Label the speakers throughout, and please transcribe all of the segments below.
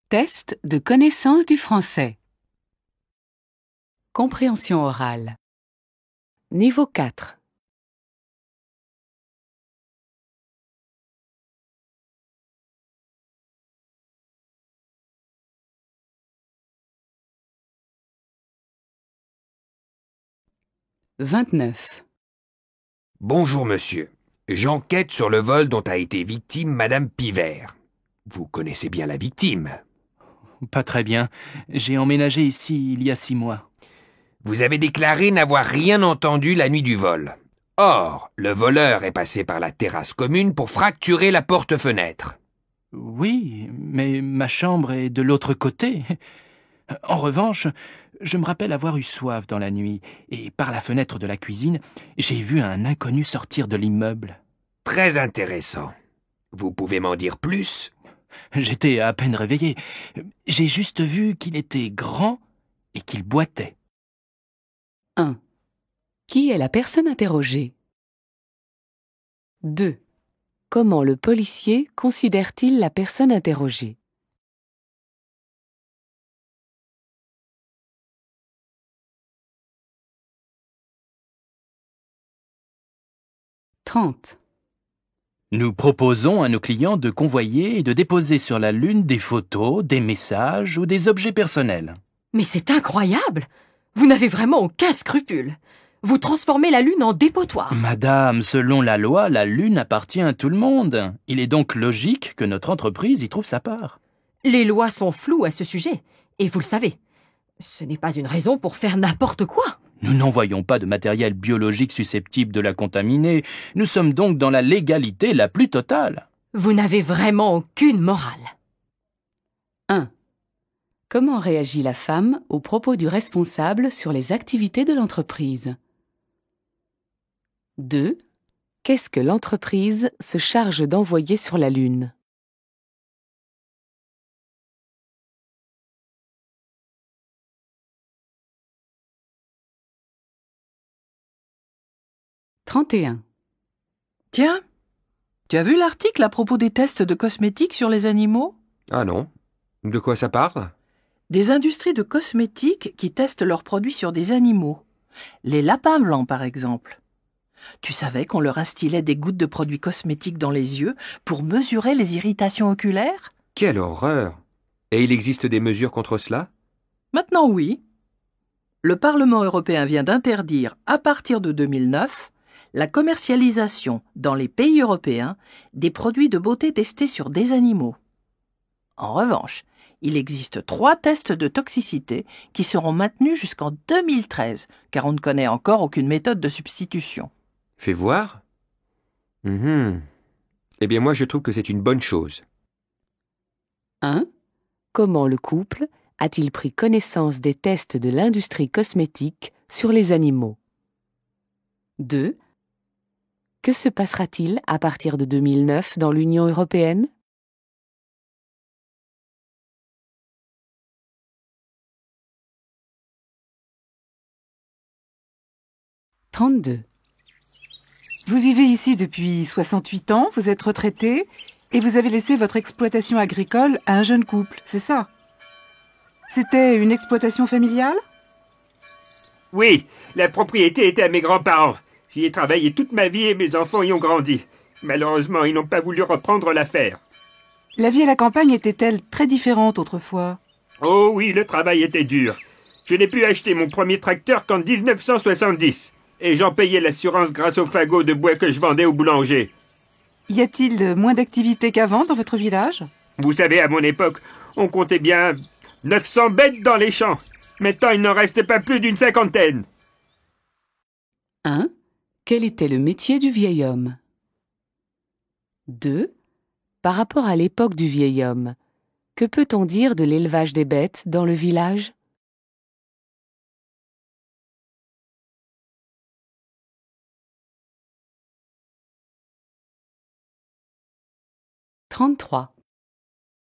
Speaker 1: Test de connaissance du français. Compréhension orale. Niveau 4. « 29.
Speaker 2: Bonjour monsieur. J'enquête sur le vol dont a été victime Madame Pivert. Vous connaissez bien la victime.
Speaker 3: Pas très bien. J'ai emménagé ici il y a 6 mois.
Speaker 2: Vous avez déclaré n'avoir rien entendu la nuit du vol. Or, le voleur est passé par la terrasse commune pour fracturer la porte-fenêtre.
Speaker 3: Oui, mais ma chambre est de l'autre côté. En revanche, je me rappelle avoir eu soif dans la nuit, et par la fenêtre de la cuisine, j'ai vu un inconnu sortir de l'immeuble.
Speaker 2: Très intéressant. Vous pouvez m'en dire plus ?
Speaker 3: J'étais à peine réveillé. J'ai juste vu qu'il était grand et qu'il boitait.
Speaker 1: 1. Qui est la personne interrogée? 2. Comment le policier considère-t-il la personne interrogée? 30.
Speaker 3: Nous proposons à nos clients de convoyer et de déposer sur la Lune des photos, des messages ou des objets personnels.
Speaker 4: Mais c'est incroyable! Vous n'avez vraiment aucun scrupule. Vous transformez la Lune en dépotoir.
Speaker 3: Madame, selon la loi, la Lune appartient à tout le monde. Il est donc logique que notre entreprise y trouve sa part.
Speaker 4: Les lois sont floues à ce sujet, et vous le savez. Ce n'est pas une raison pour faire n'importe quoi.
Speaker 3: Nous n'envoyons pas de matériel biologique susceptible de la contaminer. Nous sommes donc dans la légalité la plus totale.
Speaker 4: Vous n'avez vraiment aucune morale.
Speaker 1: 1. Comment réagit la femme aux propos du responsable sur les activités de l'entreprise? 2. Qu'est-ce que l'entreprise se charge d'envoyer sur la Lune? « 31.
Speaker 5: Tiens, tu as vu l'article à propos des tests de cosmétiques sur les animaux?
Speaker 2: Ah non? De quoi ça parle?
Speaker 5: Des industries de cosmétiques qui testent leurs produits sur des animaux. Les lapins blancs, par exemple. Tu savais qu'on leur instillait des gouttes de produits cosmétiques dans les yeux pour mesurer les irritations oculaires?
Speaker 2: Quelle horreur! Et il existe des mesures contre cela?
Speaker 5: Maintenant, oui. Le Parlement européen vient d'interdire, à partir de 2009, la commercialisation dans les pays européens des produits de beauté testés sur des animaux. En revanche, il existe 3 tests de toxicité qui seront maintenus jusqu'en 2013, car on ne connaît encore aucune méthode de substitution.
Speaker 2: Fais voir? Eh bien moi je trouve que c'est une bonne chose.
Speaker 1: 1. Comment le couple a-t-il pris connaissance des tests de l'industrie cosmétique sur les animaux? 2. Que se passera-t-il à partir de 2009 dans l'Union européenne? « 32.
Speaker 6: Vous vivez ici depuis 68 ans, vous êtes retraité et vous avez laissé votre exploitation agricole à un jeune couple, c'est ça? C'était une exploitation familiale?
Speaker 7: Oui, la propriété était à mes grands-parents. J'y ai travaillé toute ma vie et mes enfants y ont grandi. Malheureusement, ils n'ont pas voulu reprendre l'affaire.
Speaker 6: La vie à la campagne était-elle très différente autrefois?
Speaker 7: Oh oui, le travail était dur. Je n'ai pu acheter mon premier tracteur qu'en 1970. Et j'en payais l'assurance grâce aux fagots de bois que je vendais au boulanger.
Speaker 6: Y a-t-il moins d'activités qu'avant dans votre village?
Speaker 7: Vous savez, à mon époque, on comptait bien 900 bêtes dans les champs. Maintenant, il n'en reste pas plus d'une 50aine.
Speaker 1: 1. Quel était le métier du vieil homme? 2. Par rapport à l'époque du vieil homme, que peut-on dire de l'élevage des bêtes dans le village? 33.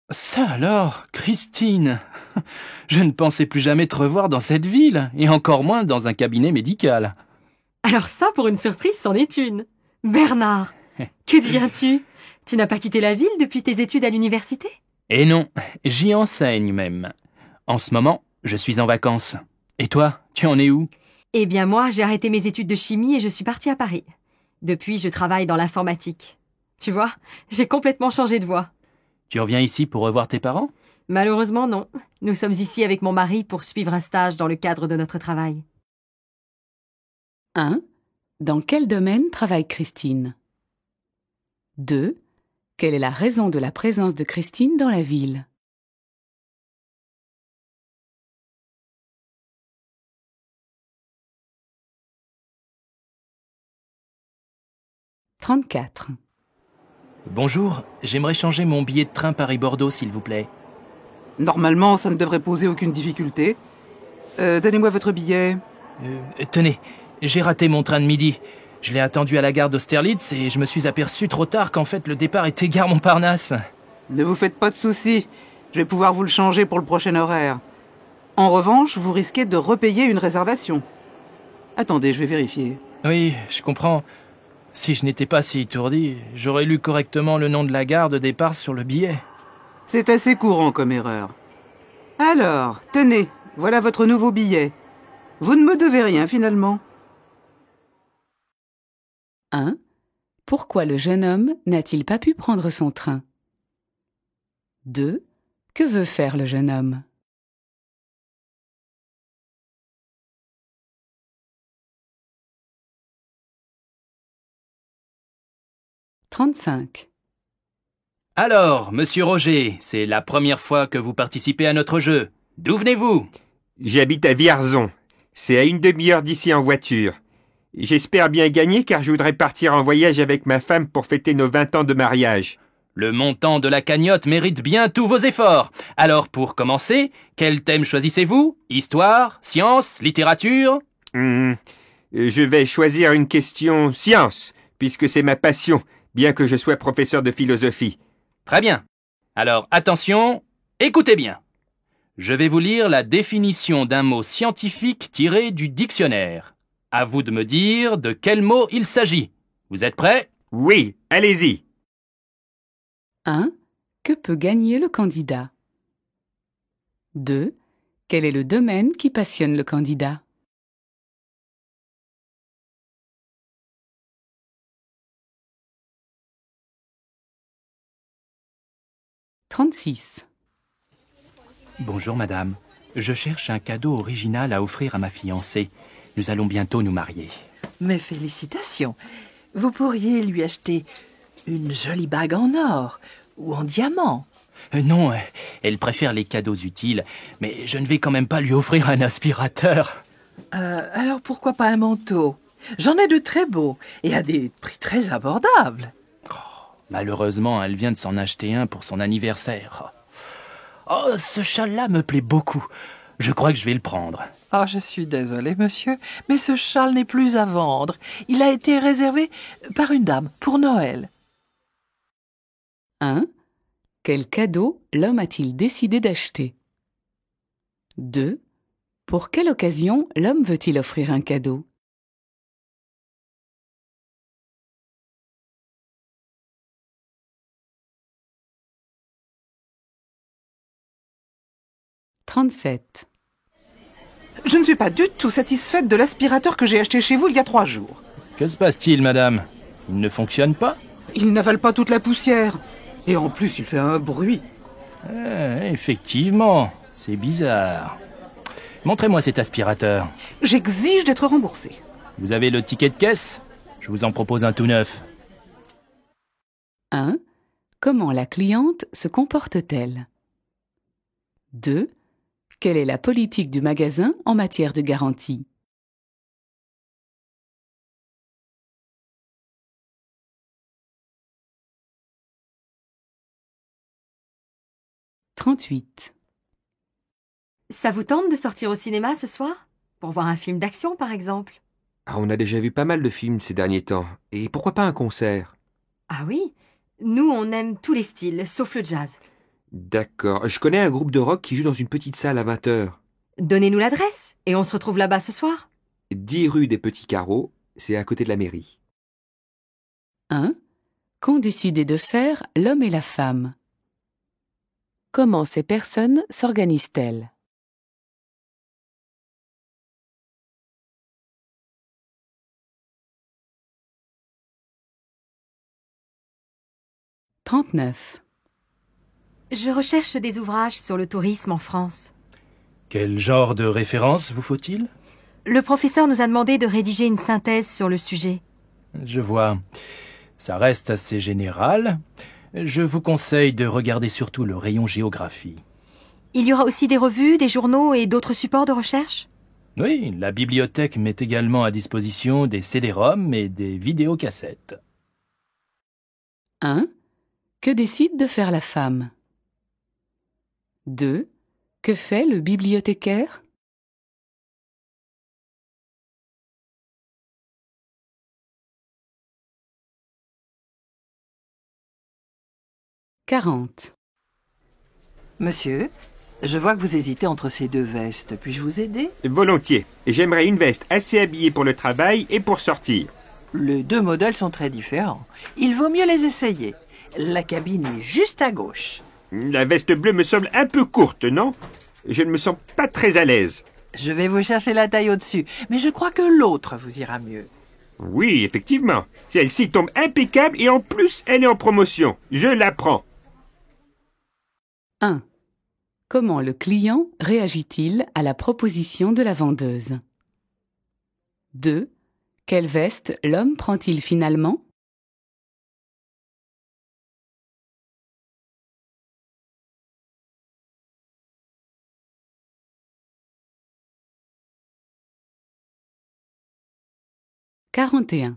Speaker 3: Ça alors, Christine! Je ne pensais plus jamais te revoir dans cette ville, et encore moins dans un cabinet médical.
Speaker 4: Alors ça, pour une surprise, c'en est une. Bernard, que deviens-tu? Tu n'as pas quitté la ville depuis tes études à l'université?
Speaker 3: Et non, j'y enseigne même. En ce moment, je suis en vacances. Et toi, tu en es où?
Speaker 4: Eh bien moi, j'ai arrêté mes études de chimie et je suis partie à Paris. Depuis, je travaille dans l'informatique. Tu vois, j'ai complètement changé de voie.
Speaker 3: Tu reviens ici pour revoir tes parents?
Speaker 4: Malheureusement, non. Nous sommes ici avec mon mari pour suivre un stage dans le cadre de notre travail.
Speaker 1: 1. Dans quel domaine travaille Christine? 2. Quelle est la raison de la présence de Christine dans la ville? 34.
Speaker 3: Bonjour, j'aimerais changer mon billet de train Paris-Bordeaux, s'il vous plaît.
Speaker 6: Normalement, ça ne devrait poser aucune difficulté. Donnez-moi votre billet.
Speaker 3: Tenez, j'ai raté mon train de midi. Je l'ai attendu à la gare d'Austerlitz et je me suis aperçu trop tard qu'en fait le départ était gare Montparnasse.
Speaker 6: Ne vous faites pas de soucis. Je vais pouvoir vous le changer pour le prochain horaire. En revanche, vous risquez de repayer une réservation. Attendez, je vais vérifier.
Speaker 3: Oui, je comprends. Si je n'étais pas si étourdi, j'aurais lu correctement le nom de la gare de départ sur le billet.
Speaker 6: C'est assez courant comme erreur. Alors, tenez, voilà votre nouveau billet. Vous ne me devez rien finalement.
Speaker 1: 1. Pourquoi le jeune homme n'a-t-il pas pu prendre son train? 2. Que veut faire le jeune homme? 35.
Speaker 3: Alors, monsieur Roger, c'est la première fois que vous participez à notre jeu. D'où venez-vous?
Speaker 7: J'habite à Vierzon. C'est à une demi-heure d'ici en voiture. J'espère bien gagner car je voudrais partir en voyage avec ma femme pour fêter nos 20 ans de mariage.
Speaker 3: Le montant de la cagnotte mérite bien tous vos efforts. Alors, pour commencer, quel thème choisissez-vous? Histoire, science, littérature?
Speaker 7: Je vais choisir une question science, puisque c'est ma passion, bien que je sois professeur de philosophie.
Speaker 3: Très bien. Alors, attention, écoutez bien. Je vais vous lire la définition d'un mot scientifique tiré du dictionnaire. À vous de me dire de quel mot il s'agit. Vous êtes prêts?
Speaker 7: Oui, allez-y.
Speaker 1: 1. Que peut gagner le candidat? 2. Quel est le domaine qui passionne le candidat? 36.
Speaker 3: Bonjour madame. Je cherche un cadeau original à offrir à ma fiancée. Nous allons bientôt nous marier.
Speaker 5: Mes félicitations. Vous pourriez lui acheter une jolie bague en or ou en diamant.
Speaker 3: Non, elle préfère les cadeaux utiles, mais je ne vais quand même pas lui offrir un aspirateur.
Speaker 5: Alors pourquoi pas un manteau? J'en ai de très beaux et à des prix très abordables.
Speaker 3: Malheureusement, elle vient de s'en acheter un pour son anniversaire. Oh, ce châle-là me plaît beaucoup. Je crois que je vais le prendre.
Speaker 5: Oh, je suis désolée, monsieur, mais ce châle n'est plus à vendre. Il a été réservé par une dame pour Noël.
Speaker 1: 1. Quel cadeau l'homme a-t-il décidé d'acheter? 2. Pour quelle occasion l'homme veut-il offrir un cadeau? 37.
Speaker 6: Je ne suis pas du tout satisfaite de l'aspirateur que j'ai acheté chez vous il y a 3 jours.
Speaker 3: Que se passe-t-il, madame? Il ne fonctionne pas?
Speaker 6: Il n'avale pas toute la poussière. Et en plus, il fait un bruit.
Speaker 3: Effectivement, c'est bizarre. Montrez-moi cet aspirateur.
Speaker 6: J'exige d'être remboursé.
Speaker 3: Vous avez le ticket de caisse? Je vous en propose un tout neuf.
Speaker 1: 1. Comment la cliente se comporte-t-elle? 2. Quelle est la politique du magasin en matière de garantie? 38.
Speaker 4: Ça vous tente de sortir au cinéma ce soir? Pour voir un film d'action, par exemple?
Speaker 2: Ah, on a déjà vu pas mal de films ces derniers temps. Et pourquoi pas un concert?
Speaker 4: Ah oui? Nous, on aime tous les styles, sauf le jazz.
Speaker 2: D'accord. Je connais un groupe de rock qui joue dans une petite salle à 20h.
Speaker 4: Donnez-nous l'adresse, et on se retrouve là-bas ce soir.
Speaker 2: 10 rue des Petits Carreaux, c'est à côté de la mairie.
Speaker 1: 1. Qu'ont décidé de faire l'homme et la femme? comment ces personnes s'organisent-elles? « 39.
Speaker 4: Je recherche des ouvrages sur le tourisme en France.
Speaker 3: Quel genre de référence vous faut-il?
Speaker 4: Le professeur nous a demandé de rédiger une synthèse sur le sujet.
Speaker 3: Je vois. Ça reste assez général. Je vous conseille de regarder surtout le rayon géographie.
Speaker 4: Il y aura aussi des revues, des journaux et d'autres supports de recherche?
Speaker 3: Oui, la bibliothèque met également à disposition des CD-ROM et des vidéocassettes.
Speaker 1: 1. Que décide de faire la femme? 2. Que fait le bibliothécaire? « 40.
Speaker 5: Monsieur, je vois que vous hésitez entre ces deux vestes. Puis-je vous aider?
Speaker 7: Volontiers. J'aimerais une veste assez habillée pour le travail et pour sortir.
Speaker 5: Les deux modèles sont très différents. Il vaut mieux les essayer. La cabine est juste à gauche.
Speaker 7: La veste bleue me semble un peu courte, non? Je ne me sens pas très à l'aise.
Speaker 5: Je vais vous chercher la taille au-dessus, mais je crois que l'autre vous ira mieux.
Speaker 7: Oui, effectivement. Celle-ci tombe impeccable et en plus, elle est en promotion. Je la prends.
Speaker 1: 1. Comment le client réagit-il à la proposition de la vendeuse? 2. Quelle veste l'homme prend-il finalement? « 41.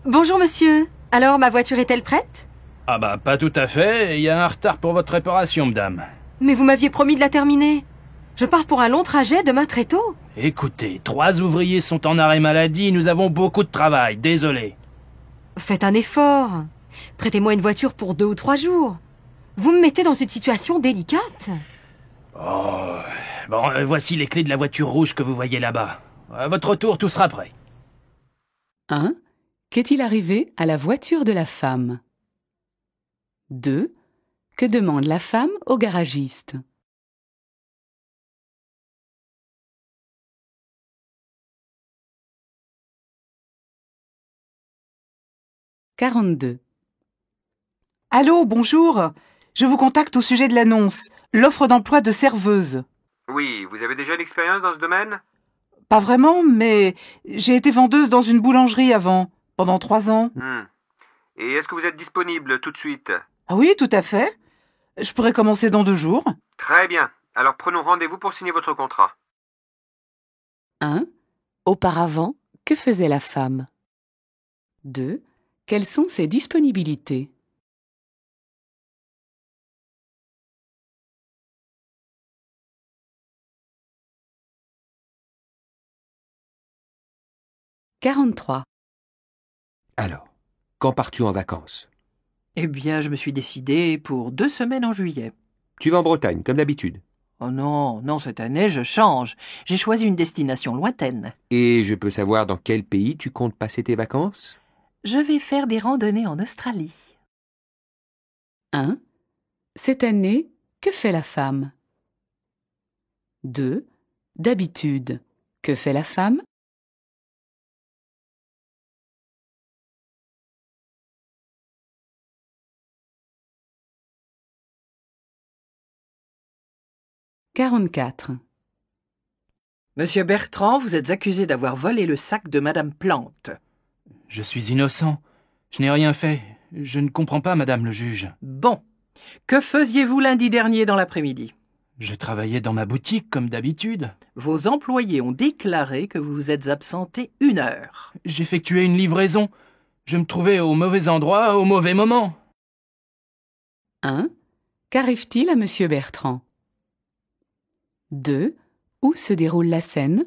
Speaker 4: Bonjour monsieur. Alors, ma voiture est-elle prête?
Speaker 3: Ah bah, pas tout à fait. Il y a un retard pour votre réparation, madame.
Speaker 4: Mais vous m'aviez promis de la terminer. Je pars pour un long trajet demain très tôt.
Speaker 3: Écoutez, 3 ouvriers sont en arrêt maladie, nous avons beaucoup de travail, désolé.
Speaker 4: Faites un effort. Prêtez-moi une voiture pour 2 ou 3 jours. Vous me mettez dans une situation délicate.
Speaker 3: Oh, bon, voici les clés de la voiture rouge que vous voyez là-bas. À votre retour, tout sera prêt.
Speaker 1: 1. Qu'est-il arrivé à la voiture de la femme? 2. Que demande la femme au garagiste? « 42.
Speaker 6: Allô, bonjour. Je vous contacte au sujet de l'annonce. L'offre d'emploi de serveuse.
Speaker 2: Oui, vous avez déjà une expérience dans ce domaine?
Speaker 6: Pas vraiment, mais j'ai été vendeuse dans une boulangerie avant, pendant 3 ans.
Speaker 2: Et est-ce que vous êtes disponible tout de suite?
Speaker 6: Ah oui, tout à fait. Je pourrais commencer dans 2 jours.
Speaker 2: Très bien. Alors prenons rendez-vous pour signer votre contrat.
Speaker 1: 1. Auparavant, que faisait la femme? 2. Quelles sont ses disponibilités? « 43.
Speaker 2: Alors, quand pars-tu en vacances?
Speaker 5: Eh bien, je me suis décidée pour 2 semaines en juillet.
Speaker 2: Tu vas en Bretagne, comme d'habitude.
Speaker 5: Oh non, non, cette année, je change. J'ai choisi une destination lointaine.
Speaker 2: Et je peux savoir dans quel pays tu comptes passer tes vacances?
Speaker 5: Je vais faire des randonnées en Australie.
Speaker 1: 1. Cette année, que fait la femme? 2. D'habitude, que fait la femme? « 44.
Speaker 5: Monsieur Bertrand, vous êtes accusé d'avoir volé le sac de Madame Plante.
Speaker 3: Je suis innocent. Je n'ai rien fait. Je ne comprends pas, madame le juge.
Speaker 5: Bon. Que faisiez-vous lundi dernier dans l'après-midi?
Speaker 3: Je travaillais dans ma boutique, comme d'habitude.
Speaker 5: Vos employés ont déclaré que vous vous êtes absenté 1 heure.
Speaker 3: J'effectuais une livraison. Je me trouvais au mauvais endroit, au mauvais moment.
Speaker 1: 1. Qu'arrive-t-il à Monsieur Bertrand? 2. Où se déroule la scène?